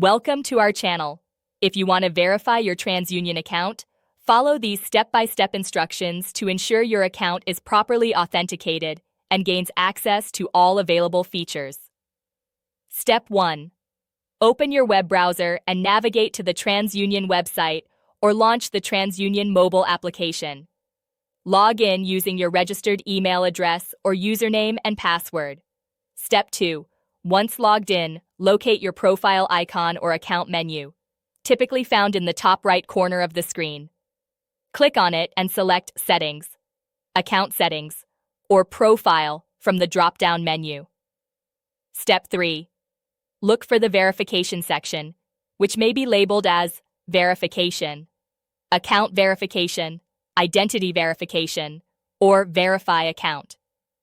Welcome to our channel. If you want to verify your TransUnion account, follow these step-by-step instructions to ensure your account is properly authenticated and gains access to all available features. Step 1. Open your web browser and navigate to the TransUnion website or launch the TransUnion mobile application. Log in using your registered email address or username and password. Step 2. Once logged in, locate your profile icon or account menu, typically found in the top right corner of the screen. Click on it and select Settings, Account Settings, or Profile from the drop-down menu. Step 3. Look for the Verification section, which may be labeled as Verification, Account Verification, Identity Verification, or Verify Account.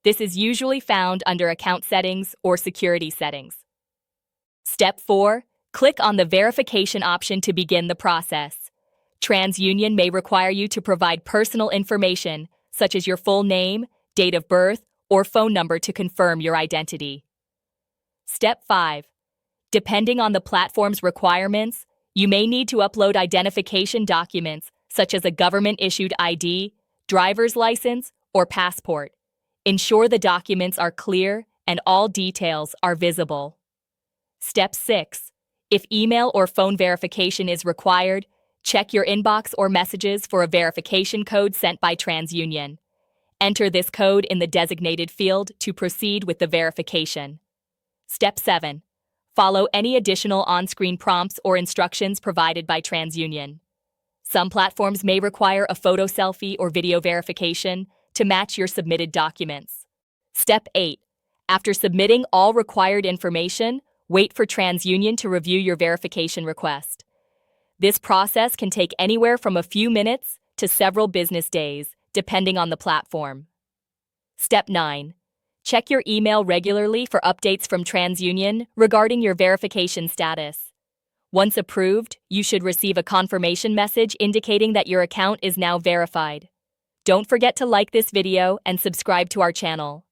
This is usually found under Account Settings or Security Settings. Step 4. Click on the Verification option to begin the process. TransUnion may require you to provide personal information, such as your full name, date of birth, or phone number to confirm your identity. Step 5. Depending on the platform's requirements, you may need to upload identification documents such as a government-issued ID, driver's license, or passport. Ensure the documents are clear and all details are visible. Step 6. If email or phone verification is required, check your inbox or messages for a verification code sent by TransUnion. Enter this code in the designated field to proceed with the verification. Step 7. Follow any additional on-screen prompts or instructions provided by TransUnion. Some platforms may require a photo selfie or video verification to match your submitted documents. Step 8. After submitting all required information, wait for TransUnion to review your verification request. This process can take anywhere from a few minutes to several business days, depending on the platform. Step 9. Check your email regularly for updates from TransUnion regarding your verification status. Once approved, you should receive a confirmation message indicating that your account is now verified. Don't forget to like this video and subscribe to our channel.